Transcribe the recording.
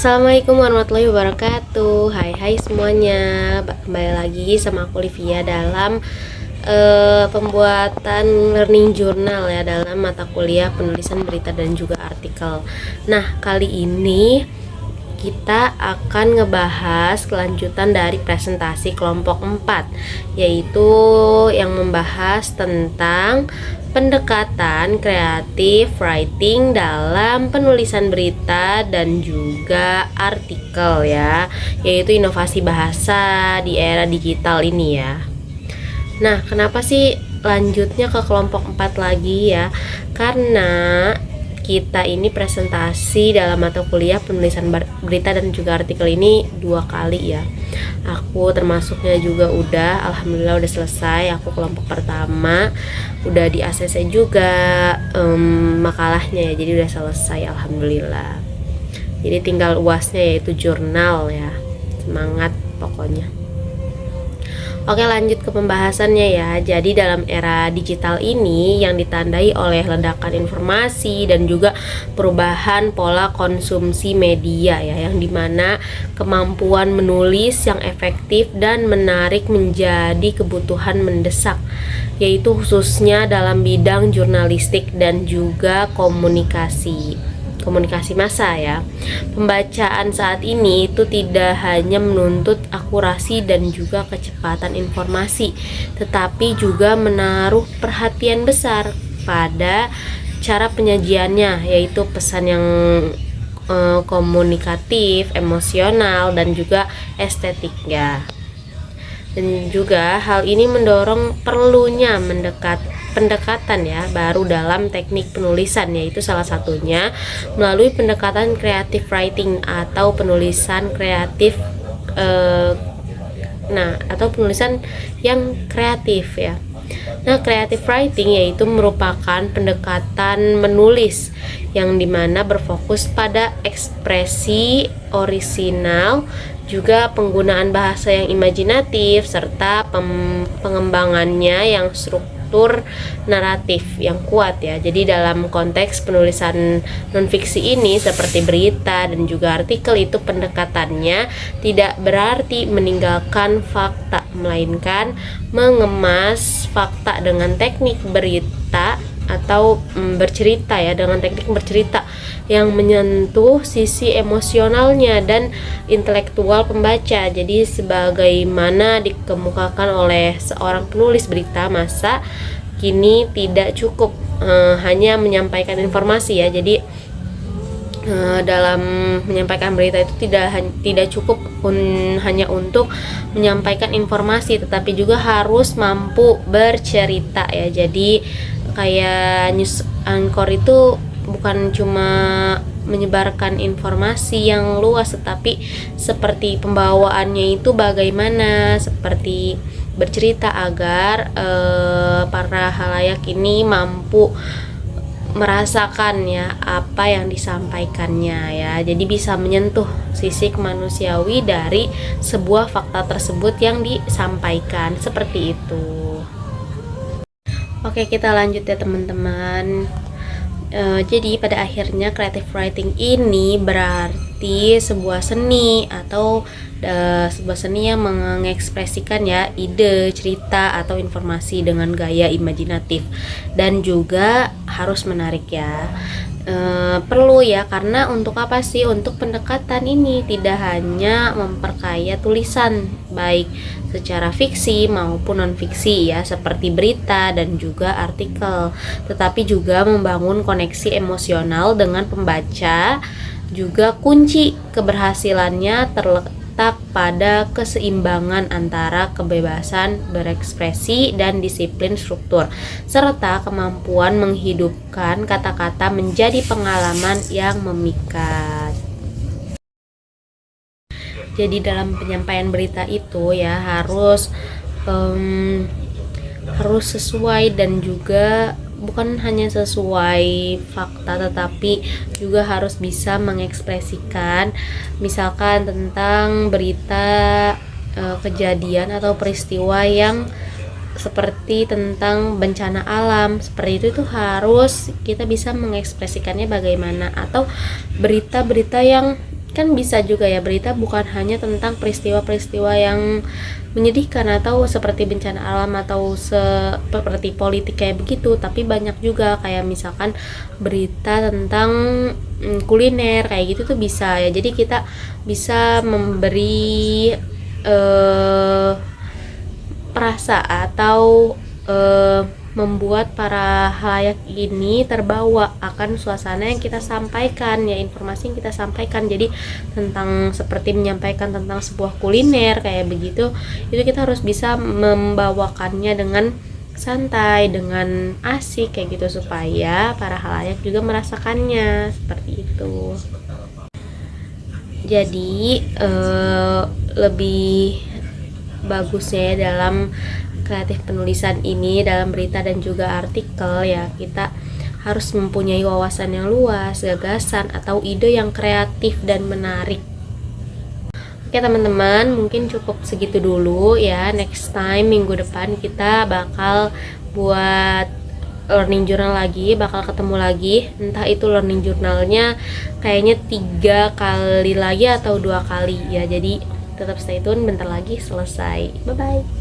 Assalamualaikum warahmatullahi wabarakatuh. Hai semuanya. Kembali lagi sama aku Livia dalam pembuatan learning journal ya, dalam mata kuliah penulisan berita dan juga artikel. Nah, kali ini kita akan ngebahas kelanjutan dari presentasi kelompok 4, yaitu yang membahas tentang pendekatan kreatif writing dalam penulisan berita dan juga artikel ya, yaitu inovasi bahasa di era digital ini ya. Nah, kenapa sih lanjutnya ke kelompok 4 lagi ya? Karena kita ini presentasi dalam mata kuliah penulisan berita dan juga artikel ini 2 kali ya. Aku termasuknya juga alhamdulillah udah selesai. Aku kelompok pertama udah di ACC juga makalahnya ya, jadi udah selesai alhamdulillah. Jadi tinggal UASnya yaitu jurnal ya. Semangat pokoknya. Oke, lanjut ke pembahasannya ya. Jadi dalam era digital ini yang ditandai oleh ledakan informasi dan juga perubahan pola konsumsi media ya, yang dimana kemampuan menulis yang efektif dan menarik menjadi kebutuhan mendesak, yaitu khususnya dalam bidang jurnalistik dan juga komunikasi massa ya. Pembacaan saat ini itu tidak hanya menuntut akurasi dan juga kecepatan informasi, tetapi juga menaruh perhatian besar pada cara penyajiannya, yaitu pesan yang komunikatif, emosional dan juga estetik ya. Dan juga hal ini mendorong perlunya pendekatan ya baru dalam teknik penulisan, yaitu salah satunya melalui pendekatan creative writing atau penulisan kreatif atau penulisan yang kreatif ya. Nah, creative writing yaitu merupakan pendekatan menulis yang dimana berfokus pada ekspresi orisinal, juga penggunaan bahasa yang imajinatif, serta pengembangannya yang struktur naratif yang kuat ya. Jadi dalam konteks penulisan non-fiksi ini seperti berita dan juga artikel, itu pendekatannya tidak berarti meninggalkan fakta, melainkan mengemas fakta dengan teknik berita atau bercerita ya, dengan teknik bercerita yang menyentuh sisi emosionalnya dan intelektual pembaca. Jadi sebagaimana dikemukakan oleh seorang penulis berita massa kini, tidak cukup hanya menyampaikan informasi ya. Jadi dalam menyampaikan berita itu tidak cukup hanya untuk menyampaikan informasi, tetapi juga harus mampu bercerita ya. Jadi kayak news anchor itu bukan cuma menyebarkan informasi yang luas, tetapi seperti pembawaannya itu bagaimana, seperti bercerita agar para halayak ini mampu merasakan ya apa yang disampaikannya ya. Jadi bisa menyentuh sisi kemanusiawi dari sebuah fakta tersebut yang disampaikan, seperti itu. Oke, kita lanjut ya teman-teman. Jadi pada akhirnya creative writing ini berarti sebuah seni atau sebuah seni yang mengekspresikan ya ide, cerita atau informasi dengan gaya imajinatif dan juga harus menarik ya. Perlu ya, karena untuk apa sih? Untuk pendekatan ini tidak hanya memperkaya tulisan baik secara fiksi maupun non-fiksi ya, seperti berita dan juga artikel, tetapi juga membangun koneksi emosional dengan pembaca. Juga kunci keberhasilannya terletak pada keseimbangan antara kebebasan berekspresi dan disiplin struktur, serta kemampuan menghidupkan kata-kata menjadi pengalaman yang memikat. Jadi dalam penyampaian berita itu ya harus sesuai, dan juga bukan hanya sesuai fakta, tetapi juga harus bisa mengekspresikan misalkan tentang berita kejadian atau peristiwa yang seperti tentang bencana alam, seperti itu harus kita bisa mengekspresikannya bagaimana, atau berita-berita yang kan bisa juga ya, berita bukan hanya tentang peristiwa-peristiwa yang menyedihkan atau seperti bencana alam atau seperti politik kayak begitu, tapi banyak juga kayak misalkan berita tentang kuliner kayak gitu tuh bisa ya. Jadi kita bisa memberi perasa atau membuat para halayak ini terbawa akan suasana yang kita sampaikan ya, informasi yang kita sampaikan. Jadi tentang seperti menyampaikan tentang sebuah kuliner kayak begitu, itu kita harus bisa membawakannya dengan santai, dengan asik kayak gitu, supaya para halayak juga merasakannya seperti itu. Jadi lebih bagusnya ya dalam kreatif penulisan ini, dalam berita dan juga artikel ya, kita harus mempunyai wawasan yang luas, gagasan atau ide yang kreatif dan menarik. Oke teman-teman, mungkin cukup segitu dulu ya. Next time minggu depan kita bakal buat learning journal lagi, bakal ketemu lagi. Entah itu learning journalnya kayaknya 3 kali lagi atau 2 kali ya. Jadi tetap stay tune, bentar lagi selesai. Bye bye.